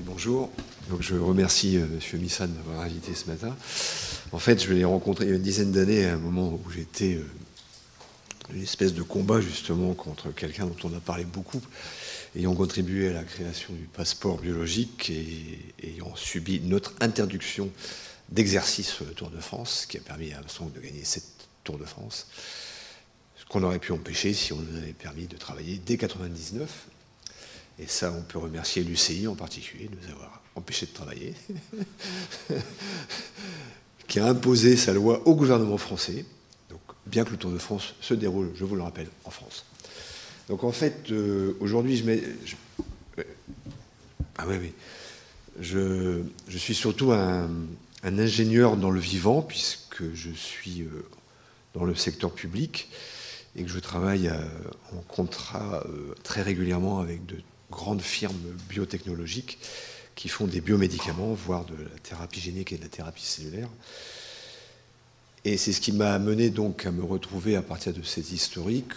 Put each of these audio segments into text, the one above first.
Bonjour. Donc, je remercie M. Missan de m'avoir invité ce matin. En fait, je l'ai rencontré il y a une dizaine d'années, à un moment où j'étais une espèce de combat justement contre quelqu'un dont on a parlé beaucoup, ayant contribué à la création du passeport biologique et ayant subi notre interdiction d'exercice sur le Tour de France, qui a permis à Armstrong de gagner 7 Tours de France, ce qu'on aurait pu empêcher si on nous avait permis de travailler dès 1999. Et ça, on peut remercier l'UCI en particulier de nous avoir empêchés de travailler, qui a imposé sa loi au gouvernement français, donc, bien que le Tour de France se déroule, je vous le rappelle, en France. Donc en fait, aujourd'hui, je suis surtout un ingénieur dans le vivant, puisque je suis dans le secteur public et que je travaille en contrat très régulièrement avec de grandes firmes biotechnologiques qui font des biomédicaments, voire de la thérapie génique et de la thérapie cellulaire. Et c'est ce qui m'a amené donc à me retrouver, à partir de cette historique,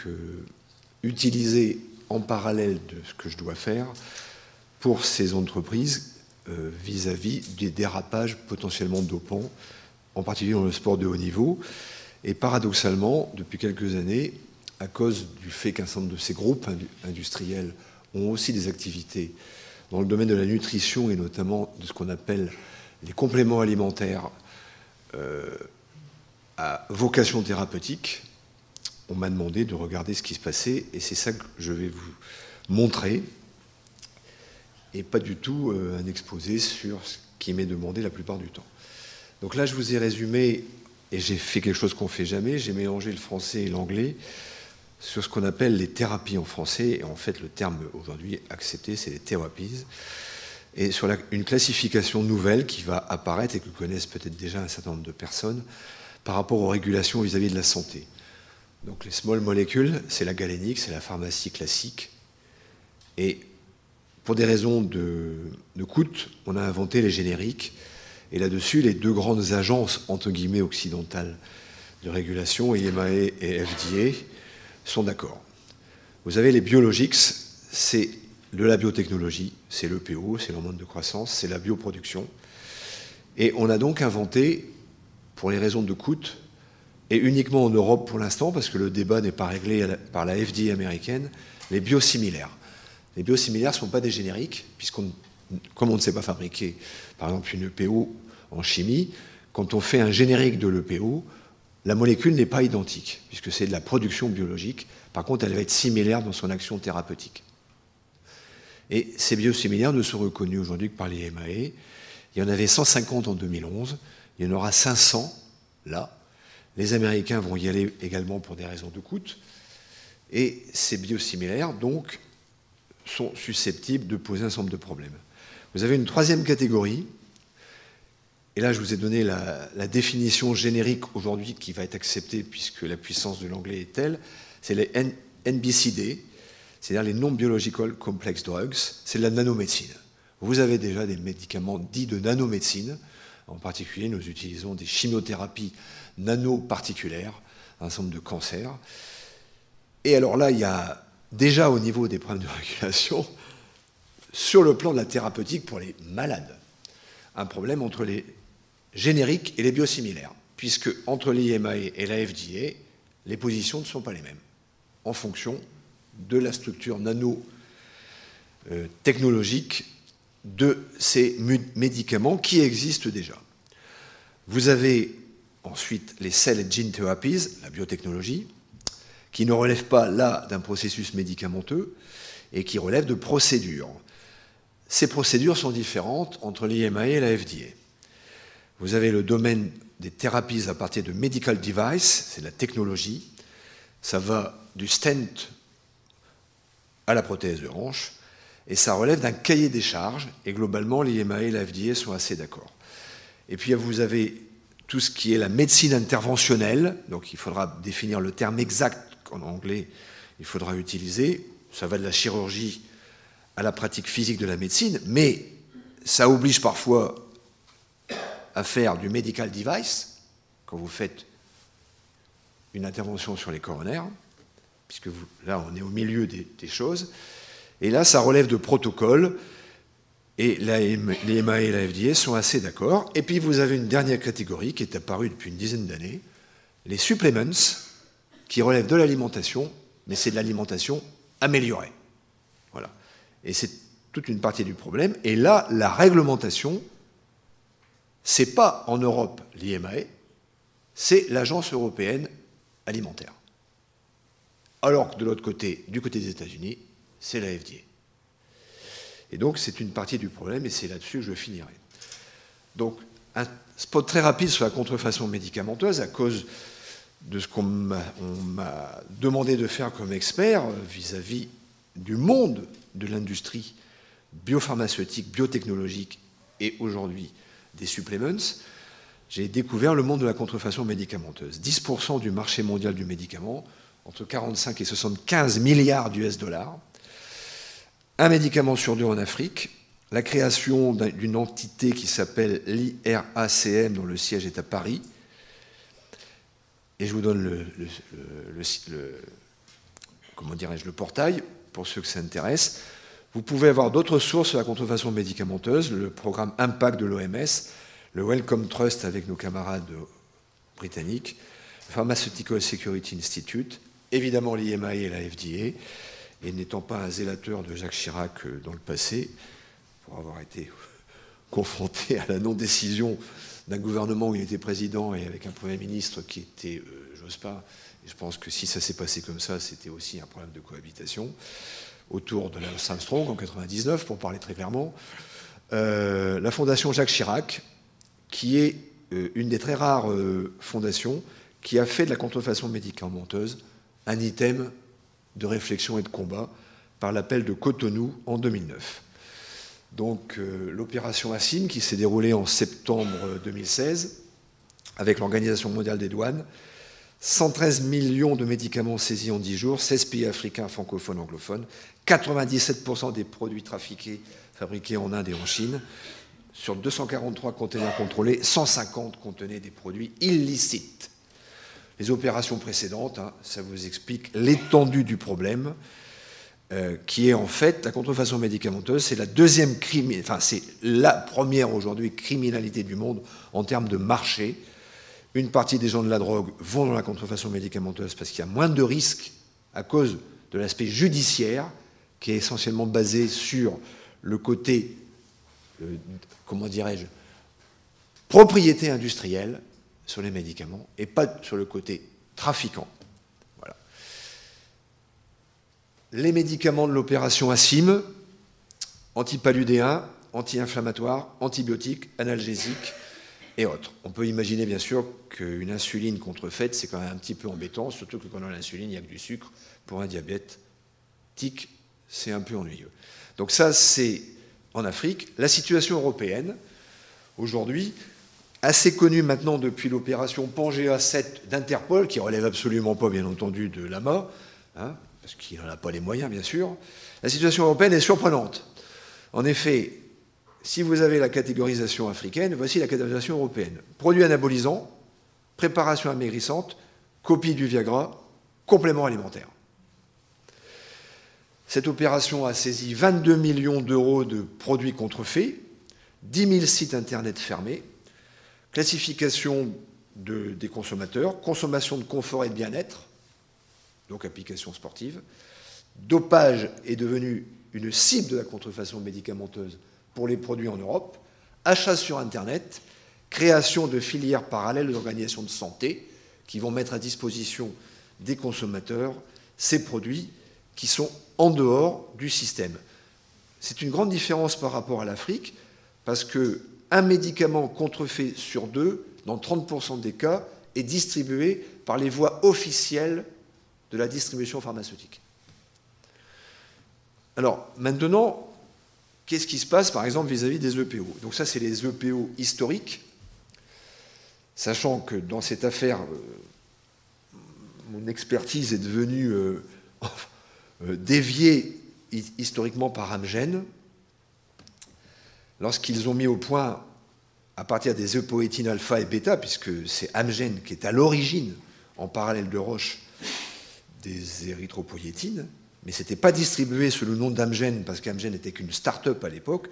utiliser en parallèle de ce que je dois faire pour ces entreprises vis-à-vis des dérapages potentiellement dopants, en particulier dans le sport de haut niveau. Et paradoxalement, depuis quelques années, à cause du fait qu'un certain nombre de ces groupes industriels ont aussi des activités dans le domaine de la nutrition et notamment de ce qu'on appelle les compléments alimentaires à vocation thérapeutique, on m'a demandé de regarder ce qui se passait et c'est ça que je vais vous montrer et pas du tout un exposé sur ce qui m'est demandé la plupart du temps. Donc là, je vous ai résumé, et j'ai fait quelque chose qu'on ne fait jamais, j'ai mélangé le français et l'anglais sur ce qu'on appelle les thérapies en français, et en fait le terme aujourd'hui accepté, c'est les therapies, et sur une classification nouvelle qui va apparaître et que connaissent peut-être déjà un certain nombre de personnes par rapport aux régulations vis-à-vis de la santé. Donc les small molecules, c'est la galénique, c'est la pharmacie classique, et pour des raisons de coût, on a inventé les génériques, et là-dessus, les deux grandes agences, entre guillemets, occidentales de régulation, EMA et FDA, sont d'accord. Vous avez les biologics, c'est de la biotechnologie, c'est l'EPO, c'est l'hormone de croissance, c'est la bioproduction. Et on a donc inventé, pour les raisons de coût, et uniquement en Europe pour l'instant, parce que le débat n'est pas réglé par la FDA américaine, les biosimilaires. Les biosimilaires ne sont pas des génériques, puisqu'on, comme on ne sait pas fabriquer, par exemple, une EPO en chimie, quand on fait un générique de l'EPO, la molécule n'est pas identique, puisque c'est de la production biologique. Par contre, elle va être similaire dans son action thérapeutique. Et ces biosimilaires ne sont reconnus aujourd'hui que par les EMA. Il y en avait 150 en 2011, il y en aura 500 là. Les Américains vont y aller également pour des raisons de coût. Et ces biosimilaires, donc, sont susceptibles de poser un certain nombre de problèmes. Vous avez une troisième catégorie. Et là, je vous ai donné la définition générique aujourd'hui qui va être acceptée puisque la puissance de l'anglais est telle. C'est les NBCD, c'est-à-dire les Non-Biological Complex Drugs. C'est de la nanomédecine. Vous avez déjà des médicaments dits de nanomédecine. En particulier, nous utilisons des chimiothérapies nanoparticulaires, un certain nombre de cancers. Et alors là, il y a déjà au niveau des problèmes de régulation, sur le plan de la thérapeutique pour les malades, un problème entre les génériques et les biosimilaires, puisque entre l'EMA et la FDA, les positions ne sont pas les mêmes, en fonction de la structure nanotechnologique de ces médicaments qui existent déjà. Vous avez ensuite les cell and gene therapies, la biotechnologie, qui ne relèvent pas là d'un processus médicamenteux et qui relèvent de procédures. Ces procédures sont différentes entre l'EMA et la FDA. Vous avez le domaine des thérapies à partir de medical device, c'est la technologie. Ça va du stent à la prothèse de hanche, et ça relève d'un cahier des charges, et globalement, l'EMA et la FDA sont assez d'accord. Et puis vous avez tout ce qui est la médecine interventionnelle, donc il faudra définir le terme exact qu'en anglais il faudra utiliser. Ça va de la chirurgie à la pratique physique de la médecine, mais ça oblige parfois à faire du medical device, quand vous faites une intervention sur les coronaires, puisque là on est au milieu des choses, et là ça relève de protocoles, Et l'EMA et la FDA sont assez d'accord. Et puis vous avez une dernière catégorie qui est apparue depuis une dizaine d'années, les supplements, qui relèvent de l'alimentation, mais c'est de l'alimentation améliorée. Voilà. Et c'est toute une partie du problème. Et là, la réglementation, c'est pas en Europe l'EMA, c'est l'Agence européenne alimentaire. Alors que de l'autre côté, du côté des États-Unis, c'est la FDA. Et donc, c'est une partie du problème, et c'est là-dessus que je finirai. Donc, un spot très rapide sur la contrefaçon médicamenteuse, à cause de ce qu'on m'a demandé de faire comme expert vis-à-vis du monde de l'industrie biopharmaceutique, biotechnologique et aujourd'hui des supplements, j'ai découvert le monde de la contrefaçon médicamenteuse. 10% du marché mondial du médicament, entre 45 et 75 milliards d'US dollars. Un médicament sur deux en Afrique. La création d'une entité qui s'appelle l'IRACM, dont le siège est à Paris. Et je vous donne le portail, pour ceux que ça intéresse. Vous pouvez avoir d'autres sources sur la contrefaçon médicamenteuse, le programme Impact de l'OMS, le Wellcome Trust avec nos camarades britanniques, le Pharmaceutical Security Institute, évidemment l'IMA et la FDA, et n'étant pas un zélateur de Jacques Chirac dans le passé, pour avoir été confronté à la non-décision d'un gouvernement où il était président et avec un Premier ministre qui était Jospin, et je pense que si ça s'est passé comme ça, c'était aussi un problème de cohabitation, autour de la Armstrong en 1999, pour parler très clairement, la fondation Jacques Chirac, qui est une des très rares fondations qui a fait de la contrefaçon médicamenteuse un item de réflexion et de combat par l'appel de Cotonou en 2009. Donc l'opération Assine, qui s'est déroulée en septembre 2016, avec l'Organisation mondiale des douanes, 113 millions de médicaments saisis en 10 jours, 16 pays africains, francophones, anglophones, 97% des produits trafiqués, fabriqués en Inde et en Chine. Sur 243 conteneurs contrôlés, 150 contenaient des produits illicites. Les opérations précédentes, ça vous explique l'étendue du problème, qui est en fait la contrefaçon médicamenteuse. C'est la deuxième c'est la première aujourd'hui criminalité du monde en termes de marché. Une partie des gens de la drogue vont dans la contrefaçon médicamenteuse parce qu'il y a moins de risques à cause de l'aspect judiciaire, qui est essentiellement basé sur le côté, propriété industrielle sur les médicaments, et pas sur le côté trafiquant. Voilà. Les médicaments de l'opération ASIM, antipaludéens, anti-inflammatoires, antibiotiques, analgésiques, et autres. On peut imaginer bien sûr qu'une insuline contrefaite, c'est quand même un petit peu embêtant, surtout que quand on a l'insuline, il n'y a que du sucre. Pour un diabétique, c'est un peu ennuyeux. Donc ça, c'est en Afrique. La situation européenne, aujourd'hui, assez connue maintenant depuis l'opération Pangea 7 d'Interpol, qui ne relève absolument pas, bien entendu, de l'AMA, parce qu'il n'en a pas les moyens, bien sûr. La situation européenne est surprenante. En effet, si vous avez la catégorisation africaine, voici la catégorisation européenne. Produits anabolisants, préparation amaigrissante, copie du Viagra, complément alimentaire. Cette opération a saisi 22 millions d'euros de produits contrefaits, 10 000 sites internet fermés, classification des consommateurs, consommation de confort et de bien-être, donc application sportive. Dopage est devenu une cible de la contrefaçon médicamenteuse pour les produits en Europe, achat sur Internet, création de filières parallèles aux organisations de santé qui vont mettre à disposition des consommateurs ces produits qui sont en dehors du système. C'est une grande différence par rapport à l'Afrique, parce qu'un médicament contrefait sur deux, dans 30% des cas, est distribué par les voies officielles de la distribution pharmaceutique. Alors, maintenant, qu'est-ce qui se passe, par exemple, vis-à-vis des EPO? Donc ça, c'est les EPO historiques, sachant que dans cette affaire, mon expertise est devenue déviée historiquement par Amgen, lorsqu'ils ont mis au point, à partir des eupoétines alpha et bêta, puisque c'est Amgen qui est à l'origine, en parallèle de Roche, des érythropoïétines, mais ce n'était pas distribué sous le nom d'Amgen, parce qu'Amgen n'était qu'une start-up à l'époque,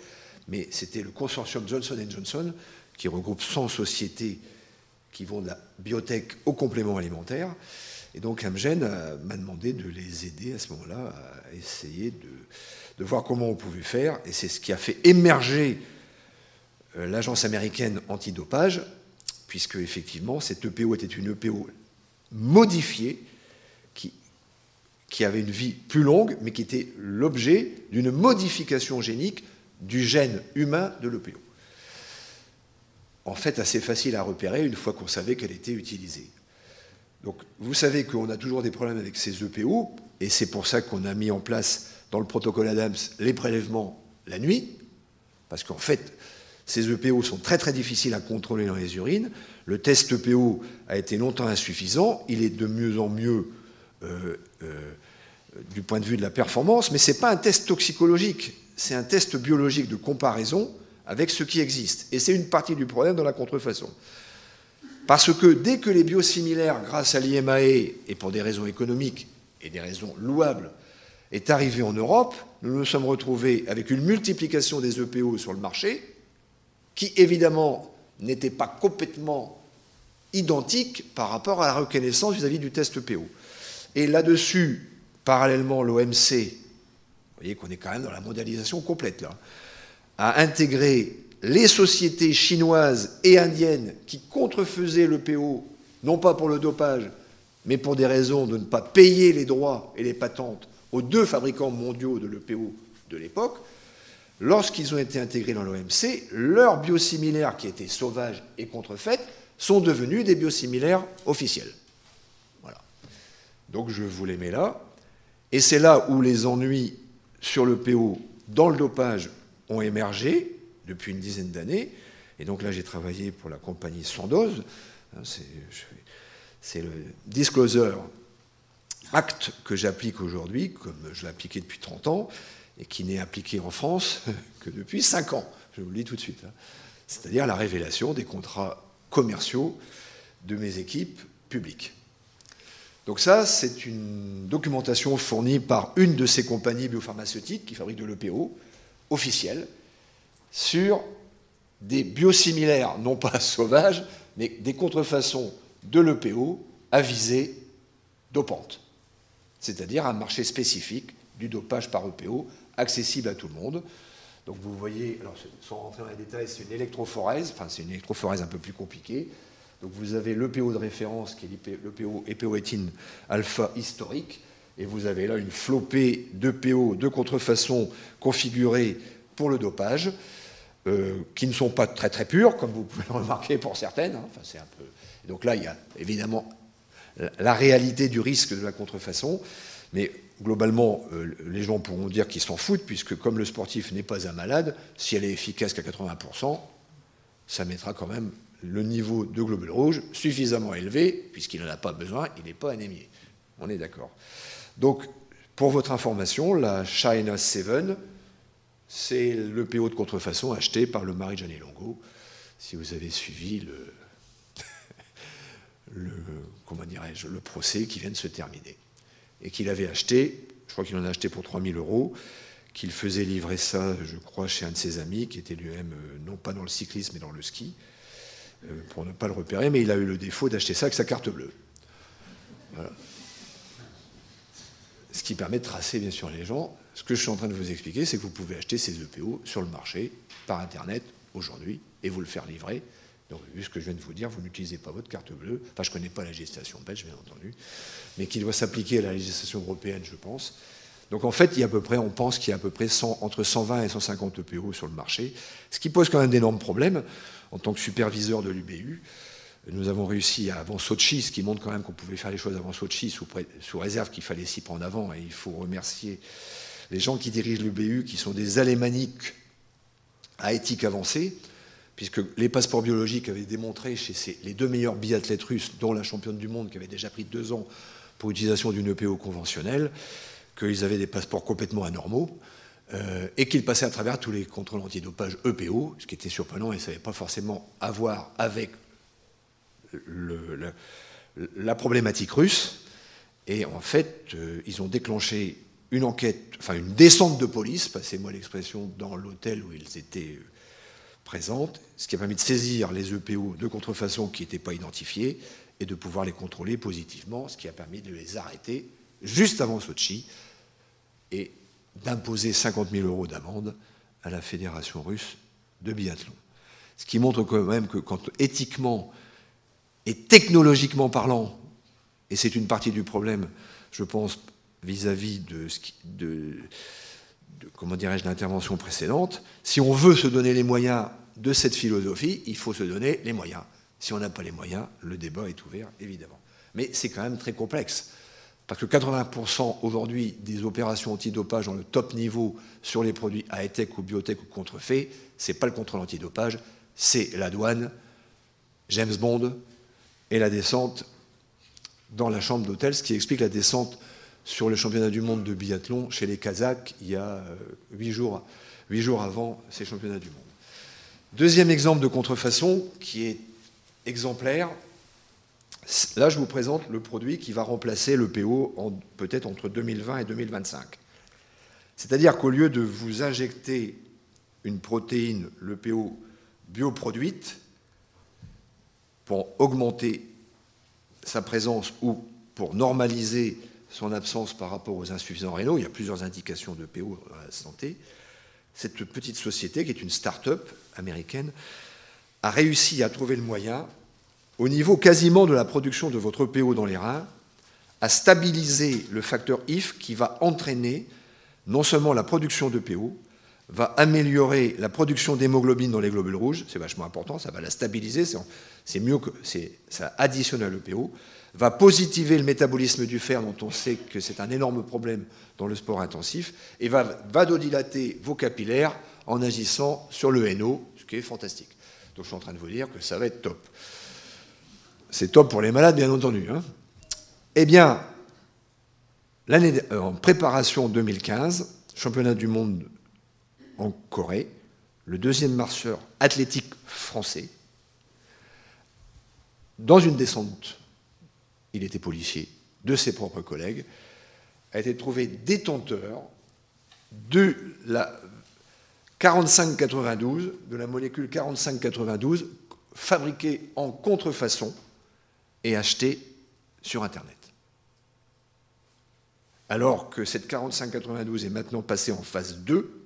mais c'était le consortium Johnson & Johnson, qui regroupe 100 sociétés qui vont de la biotech au complément alimentaire. Et donc Amgen m'a demandé de les aider à ce moment-là à essayer de voir comment on pouvait faire. Et c'est ce qui a fait émerger l'agence américaine antidopage, puisque effectivement cette EPO était une EPO modifiée qui avait une vie plus longue, mais qui était l'objet d'une modification génique du gène humain de l'EPO. En fait, assez facile à repérer une fois qu'on savait qu'elle était utilisée. Donc, vous savez qu'on a toujours des problèmes avec ces EPO, et c'est pour ça qu'on a mis en place dans le protocole Adams les prélèvements la nuit, parce qu'en fait, ces EPO sont très très difficiles à contrôler dans les urines. Le test EPO a été longtemps insuffisant, il est de mieux en mieux du point de vue de la performance, mais ce n'est pas un test toxicologique, c'est un test biologique de comparaison avec ce qui existe. Et c'est une partie du problème dans la contrefaçon. Parce que dès que les biosimilaires, grâce à l'IMAE, et pour des raisons économiques et des raisons louables, est arrivé en Europe, nous nous sommes retrouvés avec une multiplication des EPO sur le marché, qui évidemment n'était pas complètement identique par rapport à la reconnaissance vis-à-vis du test EPO. Et là-dessus, parallèlement, l'OMC, vous voyez qu'on est quand même dans la mondialisation complète là, a intégré les sociétés chinoises et indiennes qui contrefaisaient l'EPO, non pas pour le dopage, mais pour des raisons de ne pas payer les droits et les patentes aux deux fabricants mondiaux de l'EPO de l'époque. Lorsqu'ils ont été intégrés dans l'OMC, leurs biosimilaires qui étaient sauvages et contrefaits sont devenus des biosimilaires officiels. Voilà. Donc je vous les mets là. Et c'est là où les ennuis sur l'EPO dans le dopage ont émergé depuis une dizaine d'années. Et donc là, j'ai travaillé pour la compagnie Sandoz. C'est le Disclosure Act que j'applique aujourd'hui, comme je l'ai appliqué depuis 30 ans, et qui n'est appliqué en France que depuis 5 ans. Je vous le dis tout de suite. C'est-à-dire la révélation des contrats commerciaux de mes équipes publiques. Donc ça, c'est une documentation fournie par une de ces compagnies biopharmaceutiques qui fabriquent de l'EPO, officielle, sur des biosimilaires, non pas sauvages, mais des contrefaçons de l'EPO à visée dopante. C'est-à-dire un marché spécifique du dopage par EPO, accessible à tout le monde. Donc vous voyez, alors sans rentrer dans les détails, c'est une électrophorèse, enfin c'est une électrophorèse un peu plus compliquée. Donc vous avez l'EPO de référence, qui est l'EPO époétine alpha historique, et vous avez là une flopée d'EPO de contrefaçon configurée pour le dopage, qui ne sont pas très très pures, comme vous pouvez le remarquer pour certaines. Hein. Enfin, c'est un peu... Donc là, il y a évidemment la réalité du risque de la contrefaçon, mais globalement, les gens pourront dire qu'ils s'en foutent, puisque comme le sportif n'est pas un malade, si elle est efficace qu'à 80%, ça mettra quand même le niveau de globules rouges suffisamment élevé, puisqu'il n'en a pas besoin, il n'est pas anémié. On est d'accord. Donc, pour votre information, la China 7, c'est l'EPO de contrefaçon acheté par le mari de Gianni Longo, si vous avez suivi comment dirais-je, le procès qui vient de se terminer. Et qu'il avait acheté, je crois qu'il en a acheté pour 3 000 €, qu'il faisait livrer ça, je crois, chez un de ses amis, qui était lui-même, non pas dans le cyclisme, mais dans le ski, pour ne pas le repérer, mais il a eu le défaut d'acheter ça avec sa carte bleue. Voilà. Ce qui permet de tracer, bien sûr, les gens. Ce que je suis en train de vous expliquer, c'est que vous pouvez acheter ces EPO sur le marché, par Internet, aujourd'hui, et vous le faire livrer. Donc, vu ce que je viens de vous dire, vous n'utilisez pas votre carte bleue. Enfin, je ne connais pas la législation belge, bien entendu, mais qui doit s'appliquer à la législation européenne, je pense. Donc, en fait, on pense qu'il y a à peu près entre 120 et 150 EPO sur le marché, ce qui pose quand même d'énormes problèmes. En tant que superviseur de l'UBU, nous avons réussi avant Sochi, ce qui montre quand même qu'on pouvait faire les choses avant Sochi, sous réserve qu'il fallait s'y prendre avant, et il faut remercier les gens qui dirigent l'UBU, qui sont des alémaniques à éthique avancée, puisque les passeports biologiques avaient démontré chez les deux meilleurs biathlètes russes, dont la championne du monde qui avait déjà pris 2 ans pour l'utilisation d'une EPO conventionnelle, qu'ils avaient des passeports complètement anormaux, et qu'ils passaient à travers tous les contrôles antidopage EPO, ce qui était surprenant, et ça n'avait pas forcément à voir avec la problématique russe. Et en fait, ils ont déclenché une enquête, enfin une descente de police, passez-moi l'expression, dans l'hôtel où ils étaient présents, ce qui a permis de saisir les EPO de contrefaçon qui n'étaient pas identifiés et de pouvoir les contrôler positivement, ce qui a permis de les arrêter juste avant Sotchi et d'imposer 50 000 € d'amende à la Fédération russe de biathlon. Ce qui montre quand même que quand éthiquement et technologiquement parlant, et c'est une partie du problème, je pense, vis-à-vis de comment dirais-je, l'intervention précédente, si on veut se donner les moyens de cette philosophie, il faut se donner les moyens. Si on n'a pas les moyens, le débat est ouvert, évidemment. Mais c'est quand même très complexe. Parce que 80% aujourd'hui des opérations antidopage dans le top niveau sur les produits high-tech ou biotech ou contrefaits, ce n'est pas le contrôle antidopage, c'est la douane, James Bond et la descente dans la chambre d'hôtel, ce qui explique la descente sur le championnat du monde de biathlon chez les Kazakhs il y a 8 jours avant ces championnats du monde. Deuxième exemple de contrefaçon qui est exemplaire. Là, je vous présente le produit qui va remplacer le PO peut-être entre 2020 et 2025. C'est-à-dire qu'au lieu de vous injecter une protéine, le PO, bioproduite, pour augmenter sa présence ou pour normaliser son absence par rapport aux insuffisants rénaux, il y a plusieurs indications de PO dans la santé, cette petite société, qui est une start-up américaine, a réussi à trouver le moyen, au niveau quasiment de la production de votre PO dans les reins, à stabiliser le facteur IF qui va entraîner non seulement la production de PO, va améliorer la production d'hémoglobine dans les globules rouges, c'est vachement important, ça va la stabiliser, c'est mieux que ça additionne à l'EPO, va positiver le métabolisme du fer, dont on sait que c'est un énorme problème dans le sport intensif, et va vasodilater vos capillaires en agissant sur le NO, ce qui est fantastique. Donc je suis en train de vous dire que ça va être top. C'est top pour les malades, bien entendu. Hein. Eh bien, en préparation 2015, championnat du monde en Corée, le deuxième marcheur athlétique français, dans une descente, il était policier, de ses propres collègues, a été trouvé détenteur de la 4592, de la molécule 4592, fabriquée en contrefaçon et achetée sur Internet. Alors que cette 4592 est maintenant passée en phase 2,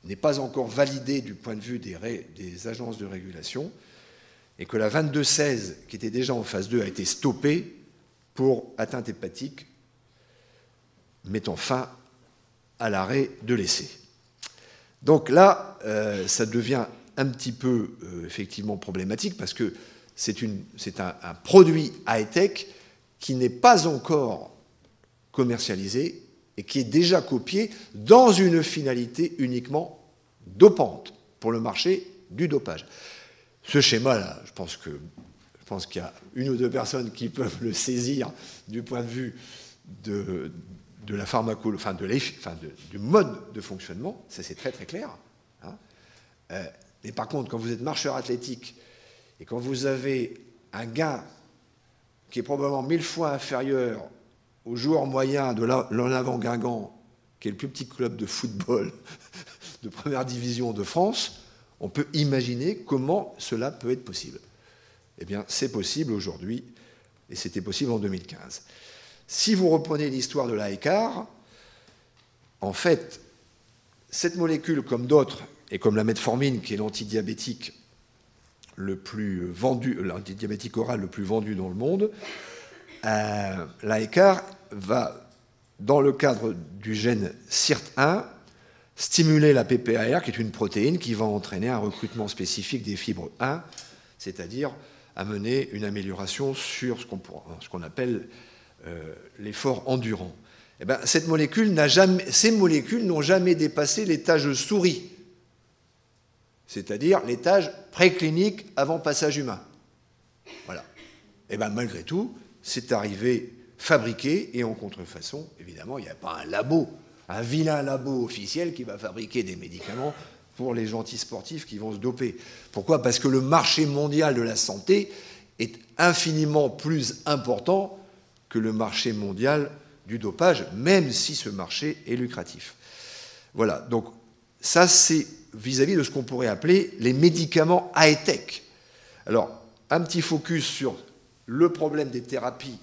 n'est pas encore validée du point de vue des agences de régulation, et que la 2216, qui était déjà en phase 2, a été stoppée pour atteinte hépatique, mettant fin à l'arrêt de l'essai. Donc là, ça devient un petit peu effectivement problématique, parce que c'est un produit high-tech qui n'est pas encore commercialisé et qui est déjà copié dans une finalité uniquement dopante pour le marché du dopage. Ce schéma-là, je pense qu'il y a une ou deux personnes qui peuvent le saisir du point de vue de la pharmacologie, du mode de fonctionnement, ça c'est très très clair. Hein. Mais par contre, quand vous êtes marcheur athlétique et quand vous avez un gain qui est probablement 1000 fois inférieur au joueur moyen de l'Avant-Guingamp, qui est le plus petit club de football de première division de France, on peut imaginer comment cela peut être possible. Eh bien, c'est possible aujourd'hui, et c'était possible en 2015. Si vous reprenez l'histoire de la Écart, en fait, cette molécule, comme d'autres, et comme la metformine, qui est l'antidiabétique le plus vendu, l'antidiabétique oral le plus vendu dans le monde, la Écart va, dans le cadre du gène SIRT1, stimuler la PPAR, qui est une protéine qui va entraîner un recrutement spécifique des fibres 1, c'est-à-dire amener une amélioration sur ce qu'on appelle l'effort endurant. Eh bien, ces molécules n'ont jamais dépassé l'étage souris, c'est-à-dire l'étage préclinique avant passage humain. Voilà. Et bien, malgré tout, c'est arrivé fabriqué et en contrefaçon. Évidemment, il n'y a pas un vilain labo officiel qui va fabriquer des médicaments pour les gentils sportifs qui vont se doper. Pourquoi ? Parce que le marché mondial de la santé est infiniment plus important que le marché mondial du dopage, même si ce marché est lucratif. Voilà, donc ça c'est vis-à-vis de ce qu'on pourrait appeler les médicaments high-tech. Alors, un petit focus sur le problème des thérapies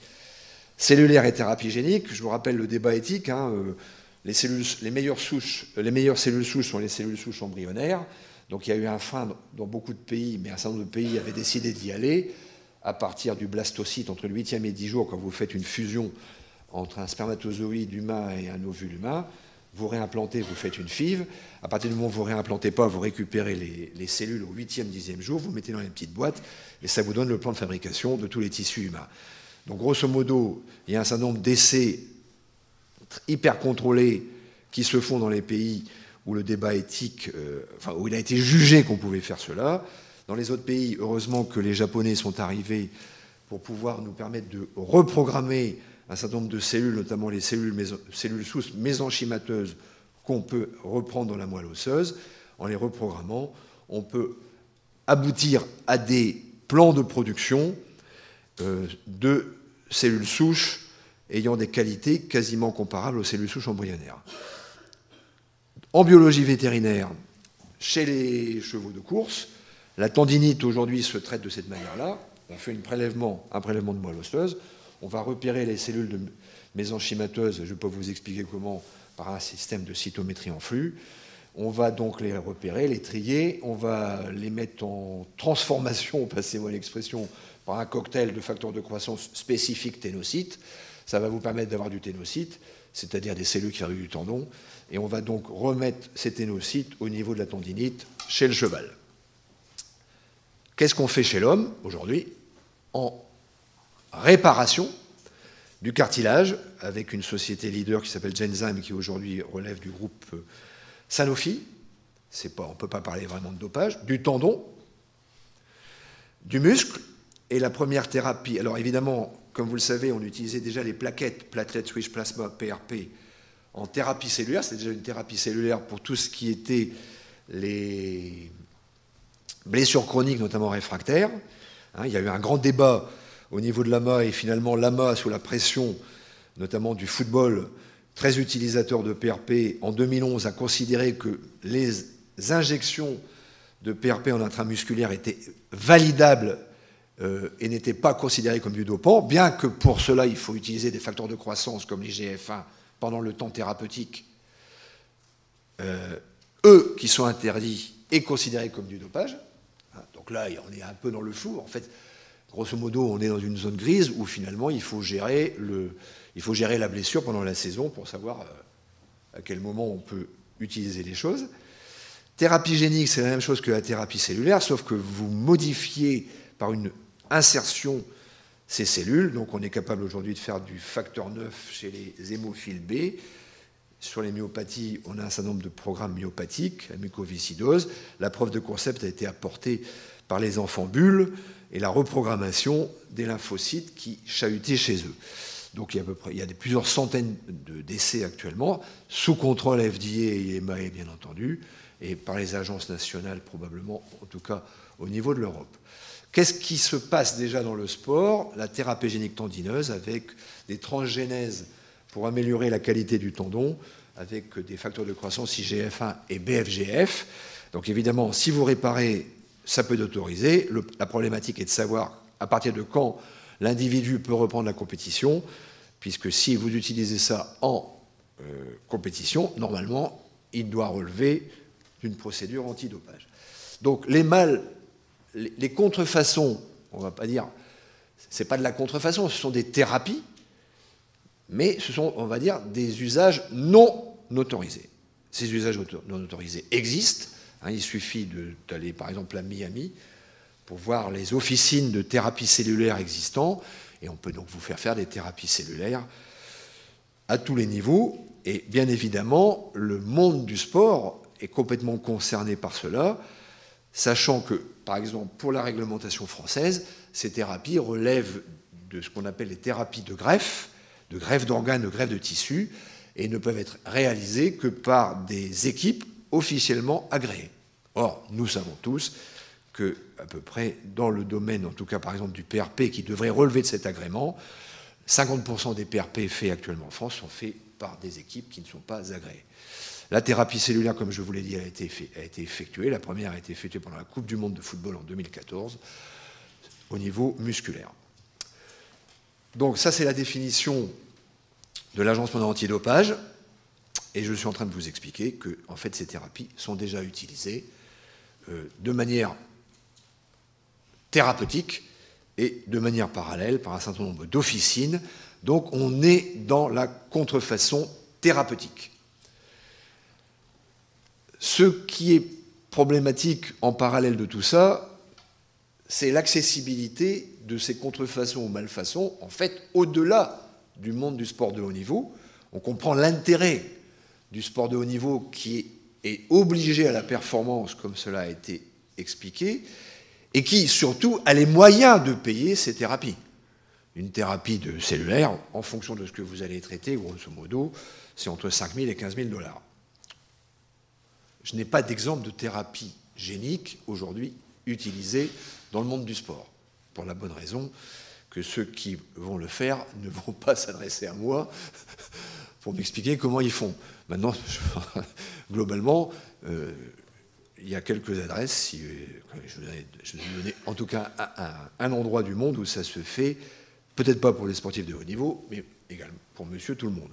cellulaires et thérapies géniques. Je vous rappelle le débat éthique, les meilleures cellules souches sont les cellules souches embryonnaires. Donc il y a eu un frein dans beaucoup de pays, mais un certain nombre de pays avaient décidé d'y aller à partir du blastocyte, entre le 8e et 10 jours, quand vous faites une fusion entre un spermatozoïde humain et un ovule humain, vous réimplantez, vous faites une FIV. À partir du moment où vous ne réimplantez pas, vous récupérez les cellules au 8e, 10e jour, vous mettez dans une petite boîte, et ça vous donne le plan de fabrication de tous les tissus humains. Donc grosso modo, il y a un certain nombre d'essais hyper contrôlés qui se font dans les pays où le débat éthique, où il a été jugé qu'on pouvait faire cela. Dans les autres pays, heureusement que les Japonais sont arrivés pour pouvoir nous permettre de reprogrammer un certain nombre de cellules, notamment les cellules souches mésenchymateuses qu'on peut reprendre dans la moelle osseuse. En les reprogrammant, on peut aboutir à des plans de production de cellules souches ayant des qualités quasiment comparables aux cellules souches embryonnaires. En biologie vétérinaire, chez les chevaux de course, la tendinite aujourd'hui se traite de cette manière-là. On fait un prélèvement de moelle osseuse. On va repérer les cellules mésenchymateuses, je ne vais pas vous expliquer comment, par un système de cytométrie en flux. On va donc les repérer, les trier, on va les mettre en transformation, passez-moi l'expression, par un cocktail de facteurs de croissance spécifiques ténocytes. Ça va vous permettre d'avoir du ténocyte, c'est-à-dire des cellules qui arrivent du tendon, et on va donc remettre ces ténocytes au niveau de la tendinite chez le cheval. Qu'est-ce qu'on fait chez l'homme aujourd'hui? En réparation du cartilage, avec une société leader qui s'appelle Genzyme, qui aujourd'hui relève du groupe Sanofi, on ne peut pas parler vraiment de dopage, du tendon, du muscle, et la première thérapie. Alors évidemment, comme vous le savez, on utilisait déjà les plaquettes, platelet rich plasma, PRP, en thérapie cellulaire. C'est déjà une thérapie cellulaire pour tout ce qui était les blessures chroniques, notamment réfractaires. Il y a eu un grand débat au niveau de l'AMA, et finalement l'AMA, sous la pression notamment du football, très utilisateur de PRP, en 2011 a considéré que les injections de PRP en intramusculaire étaient validables et n'étaient pas considérées comme du dopant, bien que pour cela il faut utiliser des facteurs de croissance comme les GF1 pendant le temps thérapeutique, eux qui sont interdits et considérés comme du dopage. Donc là, on est un peu dans le flou. En fait, grosso modo, on est dans une zone grise où finalement il faut gérer la blessure pendant la saison pour savoir à quel moment on peut utiliser les choses. Thérapie génique, c'est la même chose que la thérapie cellulaire, sauf que vous modifiez par une insertion ces cellules. Donc on est capable aujourd'hui de faire du facteur 9 chez les hémophiles B. Sur les myopathies, on a un certain nombre de programmes myopathiques, la mucoviscidose. La preuve de concept a été apportée par les enfants bulles et la reprogrammation des lymphocytes qui chahutaient chez eux. Donc il y a plusieurs centaines d'essais actuellement, sous contrôle FDA et EMA, bien entendu, et par les agences nationales probablement, en tout cas au niveau de l'Europe. Qu'est-ce qui se passe déjà dans le sport? La thérapie génique tendineuse avec des transgénèses pour améliorer la qualité du tendon, avec des facteurs de croissance IGF1 et BFGF. Donc évidemment, si vous réparez, ça peut être autorisé. La problématique est de savoir à partir de quand l'individu peut reprendre la compétition, puisque si vous utilisez ça en compétition, normalement, il doit relever d'une procédure antidopage. Donc les contrefaçons, on ne va pas dire, ce n'est pas de la contrefaçon, ce sont des thérapies, mais ce sont, on va dire, des usages non autorisés. Ces usages non autorisés existent. Il suffit d'aller, par exemple, à Miami pour voir les officines de thérapie cellulaire existantes, et on peut donc vous faire des thérapies cellulaires à tous les niveaux. Et bien évidemment, le monde du sport est complètement concerné par cela, sachant que, par exemple, pour la réglementation française, ces thérapies relèvent de ce qu'on appelle les thérapies de greffe d'organes, de greffe de tissus, et ne peuvent être réalisées que par des équipes officiellement agréées. Or, nous savons tous que, à peu près, dans le domaine, en tout cas par exemple du PRP, qui devrait relever de cet agrément, 50% des PRP faits actuellement en France sont faits par des équipes qui ne sont pas agréées. La thérapie cellulaire, comme je vous l'ai dit, a été effectuée. La première a été effectuée pendant la Coupe du monde de football en 2014 au niveau musculaire. Donc ça, c'est la définition de l'Agence mondiale antidopage. Et je suis en train de vous expliquer que, en fait, ces thérapies sont déjà utilisées de manière thérapeutique et de manière parallèle par un certain nombre d'officines. Donc on est dans la contrefaçon thérapeutique. Ce qui est problématique en parallèle de tout ça, c'est l'accessibilité de ces contrefaçons ou malfaçons, en fait, au-delà du monde du sport de haut niveau. On comprend l'intérêt du sport de haut niveau qui est obligé à la performance, comme cela a été expliqué, et qui, surtout, a les moyens de payer ces thérapies. Une thérapie de cellulaire, en fonction de ce que vous allez traiter, grosso modo, c'est entre 5 000 et 15 000 $. Je n'ai pas d'exemple de thérapie génique, aujourd'hui, utilisée dans le monde du sport, pour la bonne raison que ceux qui vont le faire ne vont pas s'adresser à moi pour m'expliquer comment ils font. Maintenant, globalement, il y a quelques adresses, si, je vous ai donné en tout cas un endroit du monde où ça se fait, peut-être pas pour les sportifs de haut niveau, mais également pour monsieur tout le monde.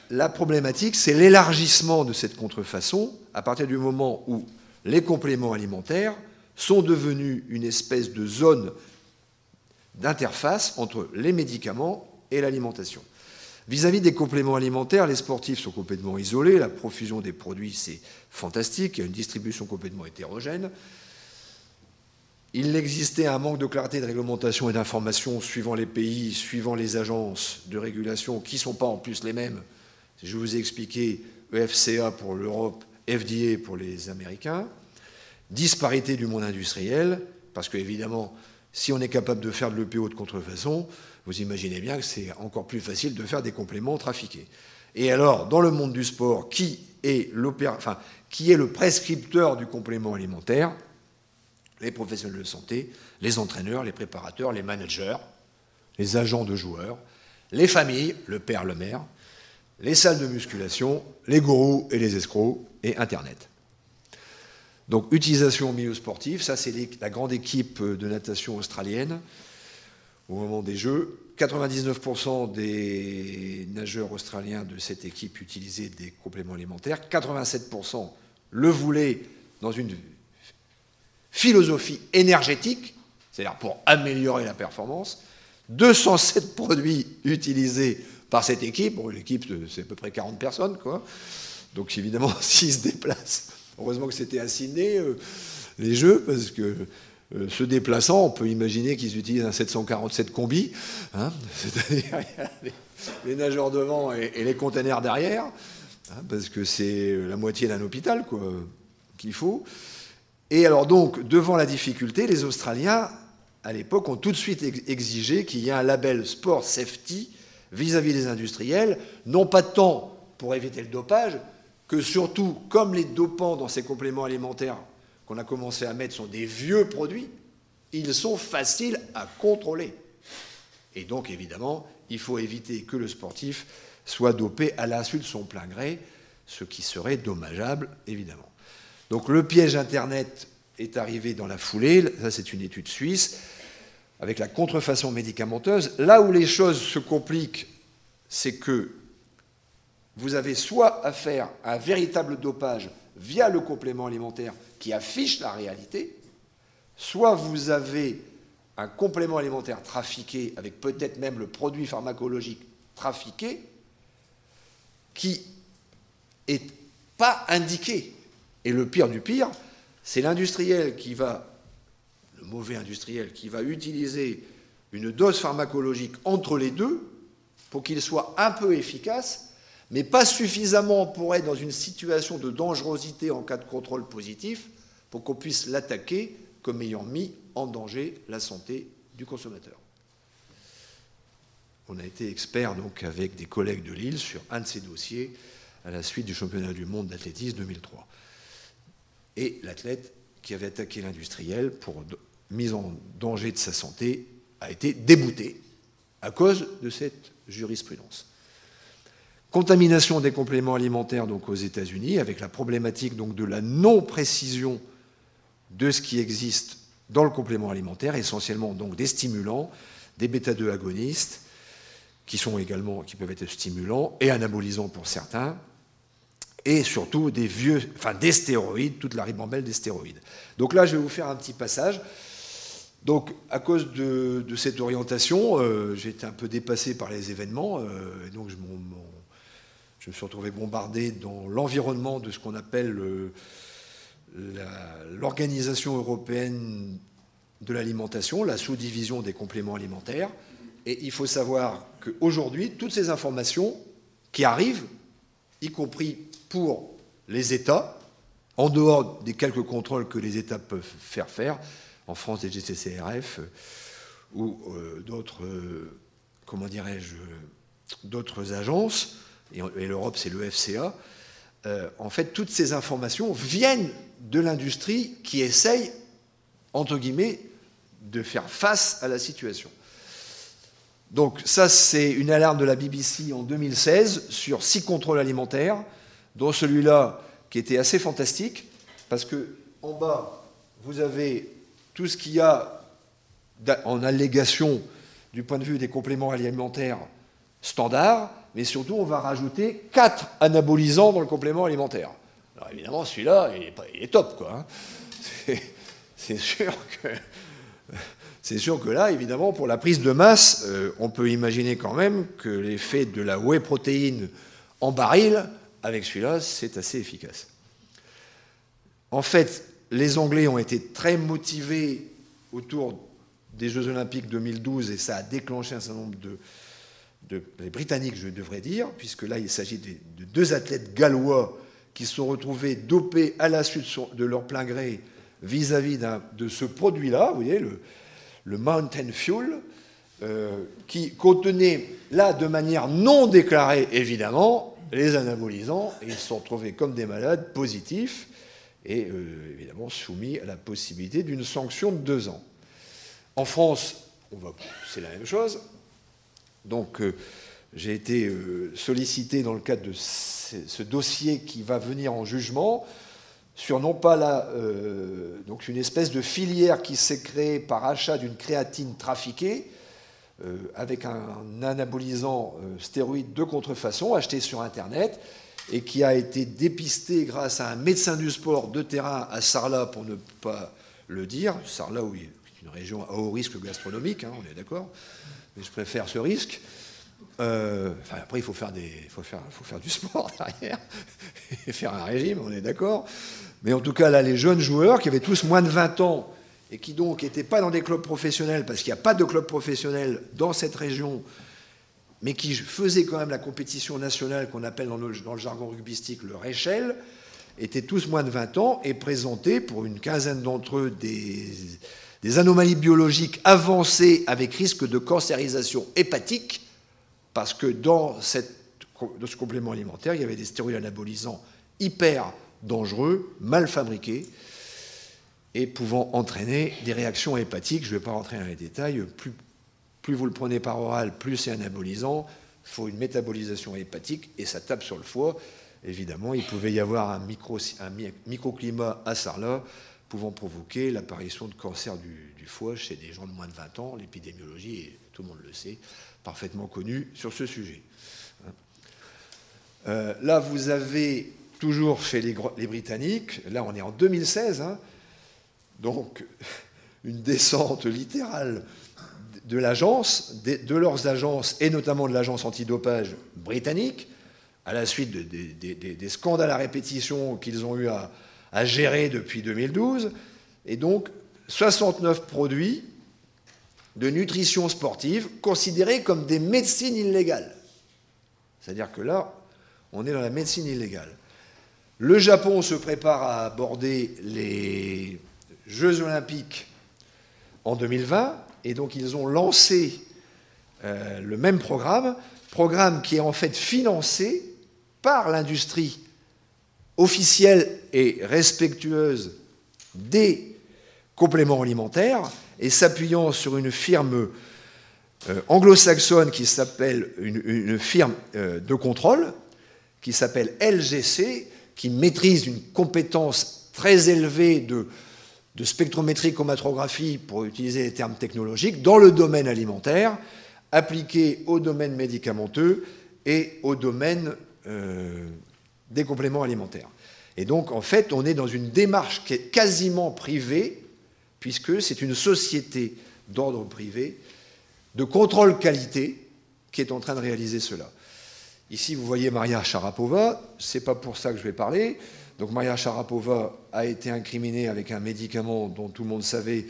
La problématique, c'est l'élargissement de cette contrefaçon à partir du moment où les compléments alimentaires sont devenus une espèce de zone d'interface entre les médicaments et l'alimentation. Vis-à-vis des compléments alimentaires, les sportifs sont complètement isolés, la profusion des produits, c'est fantastique, il y a une distribution complètement hétérogène. Il existait un manque de clarté de réglementation et d'information suivant les pays, suivant les agences de régulation, qui ne sont pas en plus les mêmes. Je vous ai expliqué EFCA pour l'Europe, FDA pour les Américains. Disparité du monde industriel, parce qu'évidemment, si on est capable de faire de l'EPO de contrefaçon, vous imaginez bien que c'est encore plus facile de faire des compléments trafiqués. Et alors, dans le monde du sport, qui est le prescripteur du complément alimentaire? Les professionnels de santé, les entraîneurs, les préparateurs, les managers, les agents de joueurs, les familles, le père, le mère, les salles de musculation, les gourous et les escrocs, et Internet. Donc, utilisation au milieu sportif, ça c'est la grande équipe de natation australienne au moment des Jeux. 99% des nageurs australiens de cette équipe utilisaient des compléments alimentaires. 87% le voulaient dans une philosophie énergétique, c'est-à-dire pour améliorer la performance. 207 produits utilisés par cette équipe. Bon, l'équipe, c'est à peu près 40 personnes, quoi. Donc, évidemment, s'ils se déplacent, heureusement que c'était à Sydney, les Jeux, parce que se déplaçant, on peut imaginer qu'ils utilisent un 747 combi, hein, c'est-à-dire les nageurs devant et les containers derrière, hein, parce que c'est la moitié d'un hôpital, quoi, qu'il faut. Et alors donc, devant la difficulté, les Australiens, à l'époque, ont tout de suite exigé qu'il y ait un label Sport Safety vis-à-vis des industriels, non pas tant pour éviter le dopage, que surtout, comme les dopants dans ces compléments alimentaires qu'on a commencé à mettre sont des vieux produits, ils sont faciles à contrôler. Et donc, évidemment, il faut éviter que le sportif soit dopé à l'insu de son plein gré, ce qui serait dommageable, évidemment. Donc le piège Internet est arrivé dans la foulée, ça c'est une étude suisse, avec la contrefaçon médicamenteuse. Là où les choses se compliquent, c'est que vous avez soit affaire à un véritable dopage via le complément alimentaire qui affiche la réalité, soit vous avez un complément alimentaire trafiqué, avec peut-être même le produit pharmacologique trafiqué, qui n'est pas indiqué. Et le pire du pire, c'est l'industriel qui va, le mauvais industriel, qui va utiliser une dose pharmacologique entre les deux pour qu'il soit un peu efficace, mais pas suffisamment pour être dans une situation de dangerosité en cas de contrôle positif pour qu'on puisse l'attaquer comme ayant mis en danger la santé du consommateur. On a été expert donc avec des collègues de Lille sur un de ces dossiers à la suite du championnat du monde d'athlétisme 2003. Et l'athlète qui avait attaqué l'industriel pour mise en danger de sa santé a été débouté à cause de cette jurisprudence. Contamination des compléments alimentaires donc aux États-Unis, avec la problématique donc de la non-précision de ce qui existe dans le complément alimentaire, essentiellement donc des stimulants, des bêta-2 agonistes, qui peuvent être stimulants et anabolisants pour certains, et surtout des stéroïdes, toute la ribambelle des stéroïdes. Donc là, je vais vous faire un petit passage. Donc, à cause de cette orientation, j'ai été un peu dépassé par les événements, et donc je me suis retrouvé bombardé dans l'environnement de ce qu'on appelle l'Organisation européenne de l'alimentation, la sous-division des compléments alimentaires. Et il faut savoir qu'aujourd'hui, toutes ces informations qui arrivent, y compris pour les États, en dehors des quelques contrôles que les États peuvent faire, en France des GCCRF ou d'autres, d'autres agences, et l'Europe c'est le FCA, en fait toutes ces informations viennent de l'industrie qui essaye, entre guillemets, de faire face à la situation. Donc ça, c'est une alarme de la BBC en 2016 sur 6 contrôles alimentaires, dont celui-là qui était assez fantastique, parce que en bas, vous avez tout ce qu'il y a en allégation du point de vue des compléments alimentaires standards, mais surtout, on va rajouter 4 anabolisants dans le complément alimentaire. Alors évidemment, celui-là, il est top, quoi. Hein. C'est sûr que là, évidemment, pour la prise de masse, on peut imaginer quand même que l'effet de la whey protéine en baril, avec celui-là, c'est assez efficace. En fait, les Anglais ont été très motivés autour des Jeux Olympiques 2012 et ça a déclenché un certain nombre les Britanniques, je devrais dire, puisque là, il s'agit de 2 athlètes gallois qui se sont retrouvés dopés à la suite de leur plein gré vis-à-vis de ce produit-là, vous voyez, le Mountain Fuel, qui contenait, là, de manière non déclarée, évidemment, les anabolisants, et ils se sont retrouvés comme des malades positifs, et évidemment soumis à la possibilité d'une sanction de 2 ans. En France, c'est la même chose. Donc, j'ai été sollicité dans le cadre de ce dossier qui va venir en jugement sur non pas donc une espèce de filière qui s'est créée par achat d'une créatine trafiquée avec un anabolisant stéroïde de contrefaçon acheté sur Internet et qui a été dépisté grâce à un médecin du sport de terrain à Sarlat, pour ne pas le dire. Sarlat, oui, c'est une région à haut risque gastronomique, hein, on est d'accord, mais je préfère ce risque. Après, il faut faire du sport derrière et faire un régime, on est d'accord. Mais en tout cas, là, les jeunes joueurs qui avaient tous moins de 20 ans et qui donc n'étaient pas dans des clubs professionnels, parce qu'il n'y a pas de club professionnel dans cette région, mais qui faisaient quand même la compétition nationale qu'on appelle dans le jargon rugbystique le Réchelle, étaient tous moins de 20 ans et présentaient pour une quinzaine d'entre eux des anomalies biologiques avancées avec risque de cancérisation hépatique, parce que dans ce complément alimentaire, il y avait des stéroïdes anabolisants hyper dangereux, mal fabriqués, et pouvant entraîner des réactions hépatiques. Je ne vais pas rentrer dans les détails. Plus vous le prenez par oral, plus c'est anabolisant. Il faut une métabolisation hépatique, et ça tape sur le foie. Évidemment, il pouvait y avoir un microclimat à Sarlat pouvant provoquer l'apparition de cancer du foie chez des gens de moins de 20 ans. L'épidémiologie, et tout le monde le sait, parfaitement connue sur ce sujet. Là, vous avez toujours chez les Britanniques, là on est en 2016, hein, donc une descente littérale de l'agence, de leurs agences, et notamment de l'agence antidopage britannique, à la suite des scandales à répétition qu'ils ont eu à gérer depuis 2012, et donc 69 produits de nutrition sportive considérés comme des médecines illégales. C'est-à-dire que là, on est dans la médecine illégale. Le Japon se prépare à aborder les Jeux Olympiques en 2020, et donc ils ont lancé le même programme qui est en fait financé par l'industrie officielle et respectueuse des compléments alimentaires, et s'appuyant sur une firme anglo-saxonne qui s'appelle une firme de contrôle qui s'appelle LGC, qui maîtrise une compétence très élevée de spectrométrie chromatographie, pour utiliser les termes technologiques, dans le domaine alimentaire, appliqué au domaine médicamenteux et au domaine des compléments alimentaires. Et donc, en fait, on est dans une démarche qui est quasiment privée, puisque c'est une société d'ordre privé de contrôle qualité qui est en train de réaliser cela. Ici, vous voyez Maria Sharapova, ce n'est pas pour ça que je vais parler. Donc Maria Sharapova a été incriminée avec un médicament dont tout le monde savait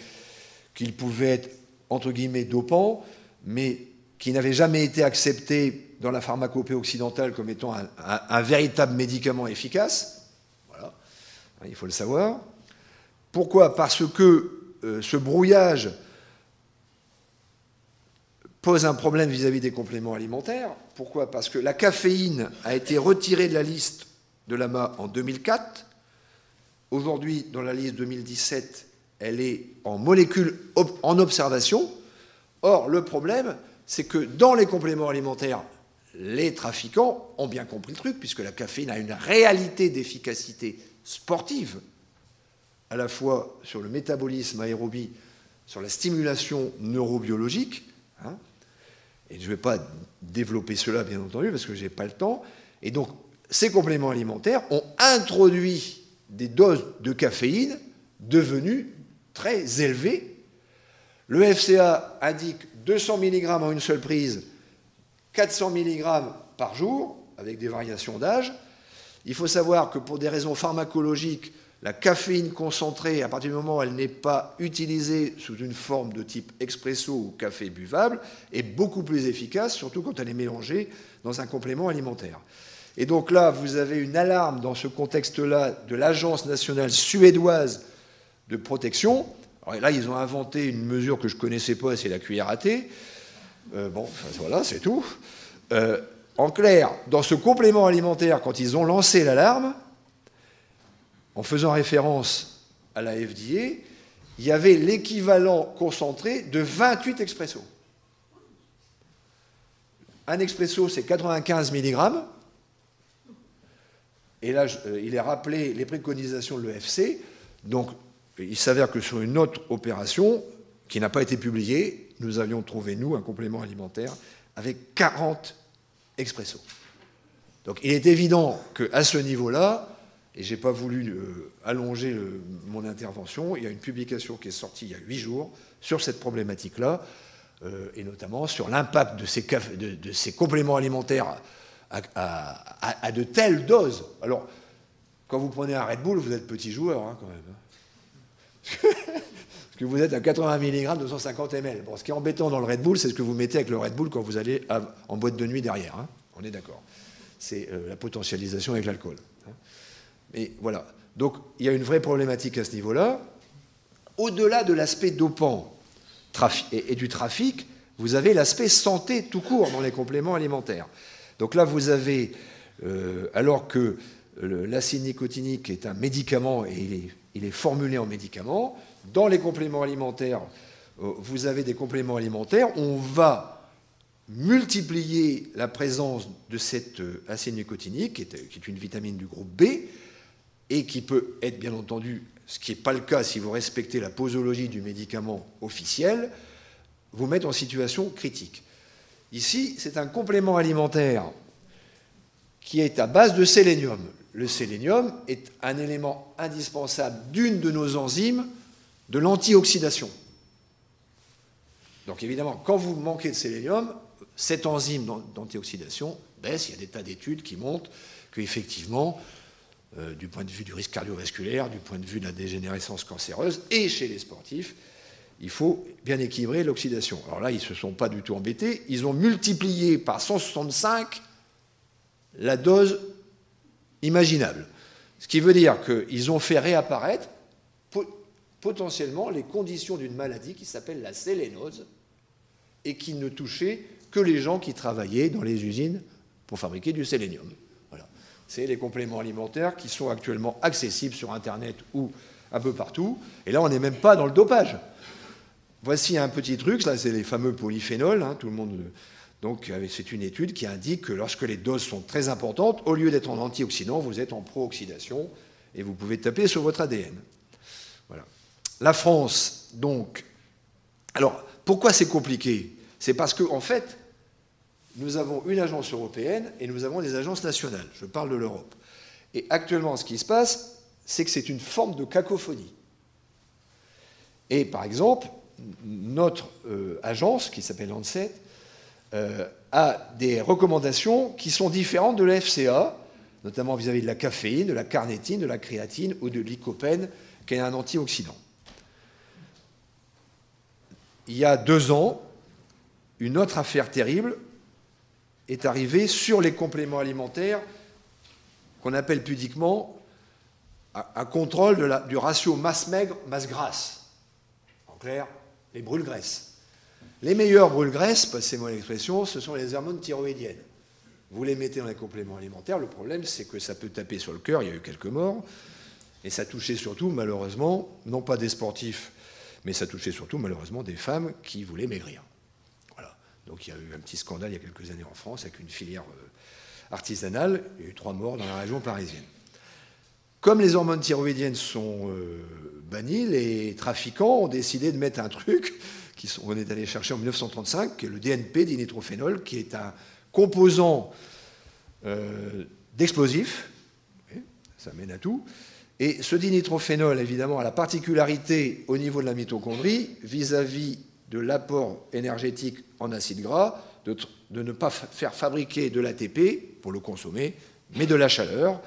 qu'il pouvait être, entre guillemets, dopant, mais qui n'avait jamais été accepté dans la pharmacopée occidentale comme étant un véritable médicament efficace. Voilà, il faut le savoir. Pourquoi? Parce que ce brouillage pose un problème vis-à-vis des compléments alimentaires. Pourquoi? Parce que la caféine a été retirée de la liste de l'AMA en 2004. Aujourd'hui, dans la liste 2017, elle est en molécules en observation. Or, le problème, c'est que dans les compléments alimentaires, les trafiquants ont bien compris le truc, puisque la caféine a une réalité d'efficacité sportive, à la fois sur le métabolisme aérobie, sur la stimulation neurobiologique, hein, et je ne vais pas développer cela, bien entendu, parce que je n'ai pas le temps. Et donc, ces compléments alimentaires ont introduit des doses de caféine devenues très élevées. Le FCA indique 200 mg en une seule prise, 400 mg par jour, avec des variations d'âge. Il faut savoir que pour des raisons pharmacologiques, la caféine concentrée, à partir du moment où elle n'est pas utilisée sous une forme de type expresso ou café buvable, est beaucoup plus efficace, surtout quand elle est mélangée dans un complément alimentaire. Et donc là, vous avez une alarme dans ce contexte-là de l'Agence nationale suédoise de protection. Alors là, ils ont inventé une mesure que je ne connaissais pas, c'est la cuillère à thé. Bon, voilà, c'est tout. En clair, dans ce complément alimentaire, quand ils ont lancé l'alarme, en faisant référence à la FDA, il y avait l'équivalent concentré de 28 expressos. Un expresso, c'est 95 mg. Et là, il est rappelé les préconisations de l'EFC. Donc, il s'avère que sur une autre opération, qui n'a pas été publiée, nous avions trouvé, nous, un complément alimentaire avec 40 expressos. Donc, il est évident qu'à ce niveau-là, et je n'ai pas voulu allonger mon intervention, il y a une publication qui est sortie il y a 8 jours sur cette problématique-là, et notamment sur l'impact de ces compléments alimentaires à de telles doses. Alors, quand vous prenez un Red Bull, vous êtes petit joueur, hein, quand même. Parce que vous êtes à 80 mg, 250 ml. Bon, ce qui est embêtant dans le Red Bull, c'est ce que vous mettez avec le Red Bull quand vous allez en boîte de nuit derrière. Hein. On est d'accord. C'est la potentialisation avec l'alcool. Hein. Mais voilà. Donc, il y a une vraie problématique à ce niveau-là. Au-delà de l'aspect dopant et du trafic, vous avez l'aspect santé tout court dans les compléments alimentaires. Donc là, vous avez, alors que l'acide nicotinique est un médicament et il est formulé en médicament, dans les compléments alimentaires, vous avez des compléments alimentaires, on va multiplier la présence de cet acide nicotinique, qui est une vitamine du groupe B, et qui peut être, bien entendu, ce qui n'est pas le cas si vous respectez la posologie du médicament officiel, vous mettre en situation critique. Ici, c'est un complément alimentaire qui est à base de sélénium. Le sélénium est un élément indispensable d'une de nos enzymes de l'antioxydation. Donc évidemment, quand vous manquez de sélénium, cette enzyme d'antioxydation baisse. Il y a des tas d'études qui montrent qu'effectivement, du point de vue du risque cardiovasculaire, du point de vue de la dégénérescence cancéreuse, et chez les sportifs, il faut bien équilibrer l'oxydation. Alors là, ils ne se sont pas du tout embêtés. Ils ont multiplié par 165 la dose imaginable. Ce qui veut dire qu'ils ont fait réapparaître potentiellement les conditions d'une maladie qui s'appelle la sélénose et qui ne touchait que les gens qui travaillaient dans les usines pour fabriquer du sélénium. Voilà. C'est les compléments alimentaires qui sont actuellement accessibles sur Internet ou un peu partout. Et là, on n'est même pas dans le dopage. voici un petit truc, là c'est les fameux polyphénols, hein, tout le monde... Donc c'est une étude qui indique que lorsque les doses sont très importantes, au lieu d'être en antioxydant, vous êtes en pro-oxydation et vous pouvez taper sur votre ADN. Voilà. La France, donc... Alors, pourquoi c'est compliqué? C'est parce qu'en fait, nous avons une agence européenne et nous avons des agences nationales. Je parle de l'Europe. Et actuellement, ce qui se passe, c'est que c'est une forme de cacophonie. Et par exemple, notre agence, qui s'appelle Lancet, a des recommandations qui sont différentes de la FCA, notamment vis-à-vis de la caféine, de la carnitine, de la créatine ou de l'lycopène, qui est un antioxydant. Il y a 2 ans, une autre affaire terrible est arrivée sur les compléments alimentaires qu'on appelle pudiquement un contrôle du ratio masse maigre, masse grasse. En clair, les brûle-graisses. Les meilleurs brûle-graisses, passez-moi l'expression, ce sont les hormones thyroïdiennes. Vous les mettez dans les compléments alimentaires, le problème c'est que ça peut taper sur le cœur, il y a eu quelques morts, et ça touchait surtout, malheureusement, non pas des sportifs, mais ça touchait surtout, malheureusement, des femmes qui voulaient maigrir. Voilà. Donc il y a eu un petit scandale il y a quelques années en France avec une filière artisanale, il y a eu 3 morts dans la région parisienne. Comme les hormones thyroïdiennes sont bannies, les trafiquants ont décidé de mettre un truc qu'on est allé chercher en 1935, qui est le DNP, dinitrophénol, qui est un composant d'explosifs, ça mène à tout, et ce dinitrophénol, évidemment, a la particularité au niveau de la mitochondrie, vis-à-vis de l'apport énergétique en acides gras, de ne pas faire fabriquer de l'ATP pour le consommer, mais de la chaleur.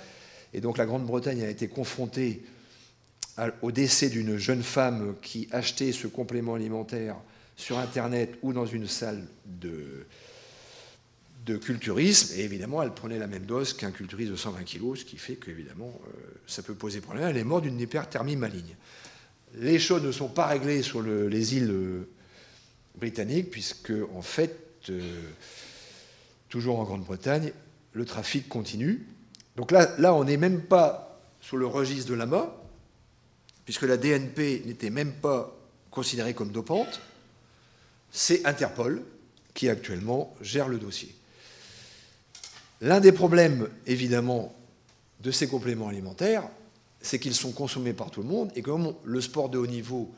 Et donc la Grande-Bretagne a été confrontée au décès d'une jeune femme qui achetait ce complément alimentaire sur Internet ou dans une salle de culturisme, et évidemment, elle prenait la même dose qu'un culturiste de 120 kg, ce qui fait qu'évidemment, ça peut poser problème. Elle est morte d'une hyperthermie maligne. Les choses ne sont pas réglées sur les îles britanniques, puisque, en fait, toujours en Grande-Bretagne, le trafic continue. Donc là on n'est même pas sous le registre de l'AMA, puisque la DNP n'était même pas considérée comme dopante. C'est Interpol qui actuellement gère le dossier. L'un des problèmes, évidemment, de ces compléments alimentaires, c'est qu'ils sont consommés par tout le monde, et comme le sport de haut niveau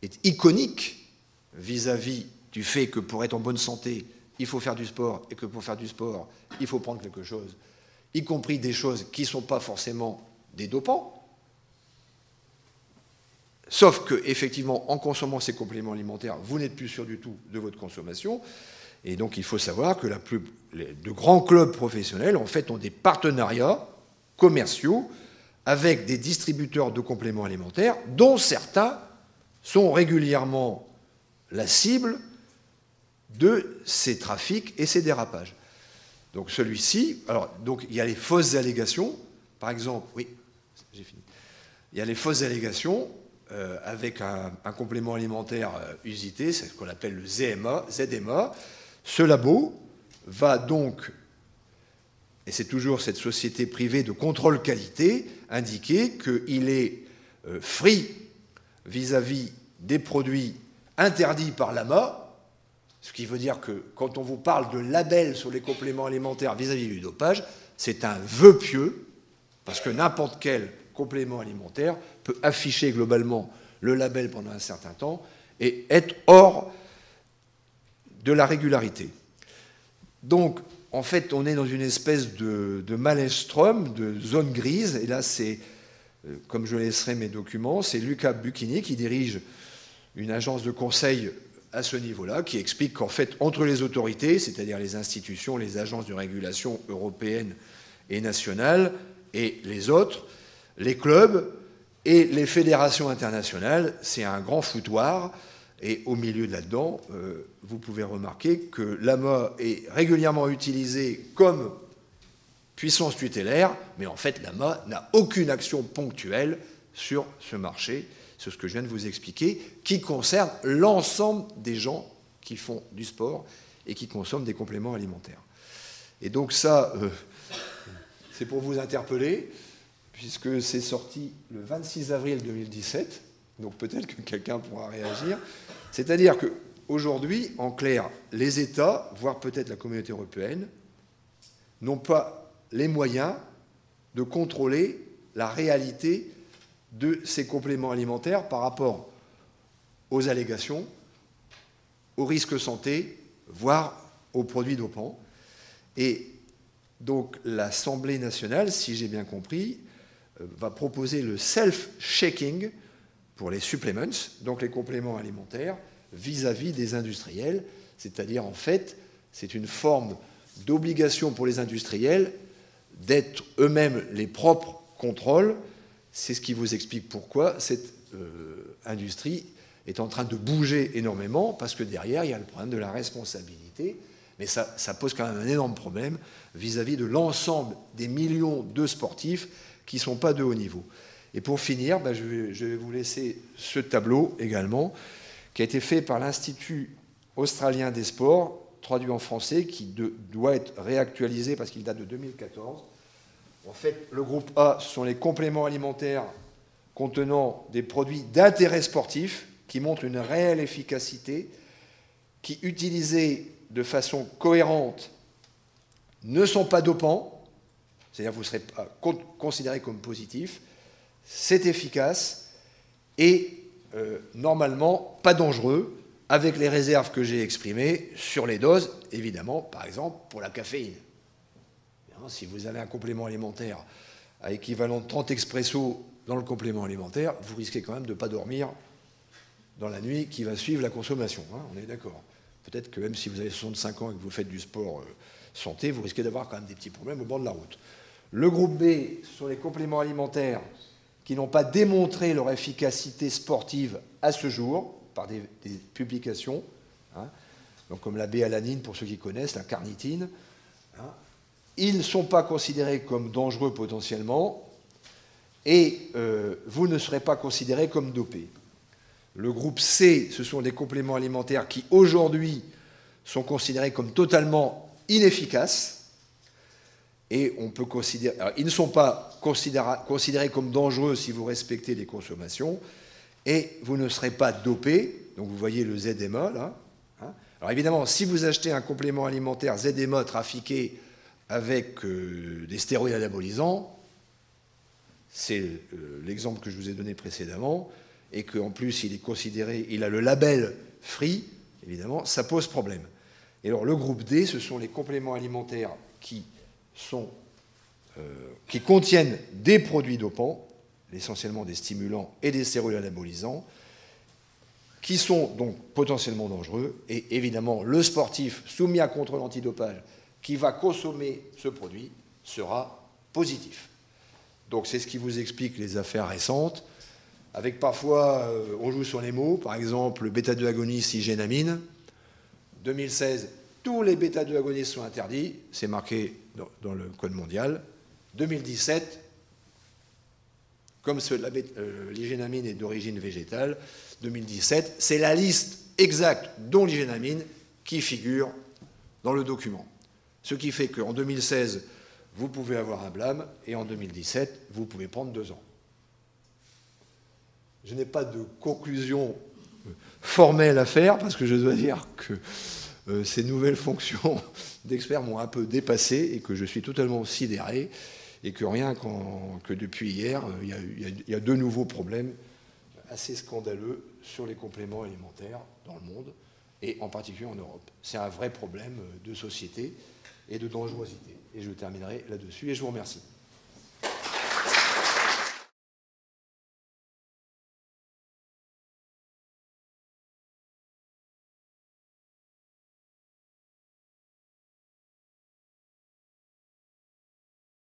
est iconique vis-à-vis du fait que pour être en bonne santé, il faut faire du sport, et que pour faire du sport, il faut prendre quelque chose, y compris des choses qui ne sont pas forcément des dopants. Sauf que, effectivement, en consommant ces compléments alimentaires, vous n'êtes plus sûr du tout de votre consommation. Et donc, il faut savoir que de grands clubs professionnels, en fait, ont des partenariats commerciaux avec des distributeurs de compléments alimentaires, dont certains sont régulièrement la cible de ces trafics et ces dérapages. Donc celui-ci, alors donc il y a les fausses allégations, par exemple, oui, j'ai fini. Il y a les fausses allégations avec un complément alimentaire usité, c'est ce qu'on appelle le ZMA. Ce labo va donc, et c'est toujours cette société privée de contrôle qualité, indiquer qu'il est free vis-à-vis des produits interdits par l'AMA. Ce qui veut dire que quand on vous parle de label sur les compléments alimentaires vis-à-vis du dopage, c'est un vœu pieux, parce que n'importe quel complément alimentaire peut afficher globalement le label pendant un certain temps et être hors de la régularité. Donc, en fait, on est dans une espèce de maelstrom, de zone grise, et là, c'est, comme je laisserai mes documents, c'est Luca Bucchini qui dirige une agence de conseil à ce niveau-là, qui explique qu'en fait, entre les autorités, c'est-à-dire les institutions, les agences de régulation européennes et nationales, et les autres, les clubs et les fédérations internationales, c'est un grand foutoir. Et au milieu de là-dedans, vous pouvez remarquer que l'AMA est régulièrement utilisée comme puissance tutélaire, mais en fait, l'AMA n'a aucune action ponctuelle sur ce marché. C'est ce que je viens de vous expliquer, qui concerne l'ensemble des gens qui font du sport et qui consomment des compléments alimentaires. Et donc ça, c'est pour vous interpeller, puisque c'est sorti le 26 avril 2017. donc peut-être que quelqu'un pourra réagir. C'est-à-dire qu'aujourd'hui, en clair, les États, voire peut-être la communauté européenne, n'ont pas les moyens de contrôler la réalité de ces compléments alimentaires par rapport aux allégations, aux risques santé, voire aux produits dopants. Et donc l'Assemblée nationale, si j'ai bien compris, va proposer le self-checking pour les supplements, donc les compléments alimentaires, vis-à-vis des industriels. C'est-à-dire, en fait, c'est une forme d'obligation pour les industriels d'être eux-mêmes les propres contrôles. C'est ce qui vous explique pourquoi cette industrie est en train de bouger énormément, parce que derrière, il y a le problème de la responsabilité. Mais ça pose quand même un énorme problème vis-à-vis de l'ensemble des millions de sportifs qui ne sont pas de haut niveau. Et pour finir, je vais vous laisser ce tableau également, qui a été fait par l'Institut australien des sports, traduit en français, qui doit être réactualisé parce qu'il date de 2014. En fait, le groupe A, ce sont les compléments alimentaires contenant des produits d'intérêt sportif qui montrent une réelle efficacité, qui, utilisés de façon cohérente, ne sont pas dopants, c'est-à-dire que vous ne serez pas considéré comme positif, c'est efficace et normalement pas dangereux, avec les réserves que j'ai exprimées sur les doses, évidemment, par exemple, pour la caféine. Si vous avez un complément alimentaire à équivalent de 30 expressos dans le complément alimentaire, vous risquez quand même de ne pas dormir dans la nuit qui va suivre la consommation, hein, on est d'accord. Peut-être que même si vous avez 65 ans et que vous faites du sport santé, vous risquez d'avoir quand même des petits problèmes au bord de la route. Le groupe B, ce sont les compléments alimentaires qui n'ont pas démontré leur efficacité sportive à ce jour, par des publications, hein, donc comme la B-alanine, pour ceux qui connaissent, la carnitine. Hein. Ils ne sont pas considérés comme dangereux potentiellement, et vous ne serez pas considérés comme dopés. Le groupe C, ce sont des compléments alimentaires qui, aujourd'hui, sont considérés comme totalement inefficaces, et on peut considérer... Alors, ils ne sont pas considérés comme dangereux si vous respectez les consommations, et vous ne serez pas dopé, donc vous voyez le ZMA, là. Hein. Alors évidemment, si vous achetez un complément alimentaire ZMA trafiqué avec des stéroïdes anabolisants, c'est l'exemple que je vous ai donné précédemment, et qu'en plus il est considéré, il a le label free, évidemment, ça pose problème. Et alors le groupe D, ce sont les compléments alimentaires qui contiennent des produits dopants, essentiellement des stimulants et des stéroïdes anabolisants, qui sont donc potentiellement dangereux, et évidemment le sportif soumis à contrôle antidopage qui va consommer ce produit sera positif. Donc c'est ce qui vous explique les affaires récentes, avec parfois, on joue sur les mots, par exemple le bêta-2 agoniste igénamine, 2016, tous les bêta-2 agonistes sont interdits, c'est marqué dans le code mondial, 2017, comme l'igénamine est d'origine végétale, 2017, c'est la liste exacte dont l'igénamine qui figure dans le document. Ce qui fait qu'en 2016, vous pouvez avoir un blâme, et en 2017, vous pouvez prendre 2 ans. Je n'ai pas de conclusion formelle à faire, parce que je dois dire que ces nouvelles fonctions d'expert m'ont un peu dépassé, et que je suis totalement sidéré, et que rien que depuis hier, il y a 2 nouveaux problèmes assez scandaleux sur les compléments alimentaires dans le monde, et en particulier en Europe. C'est un vrai problème de société et de dangerosité. Et je terminerai là-dessus, et je vous remercie.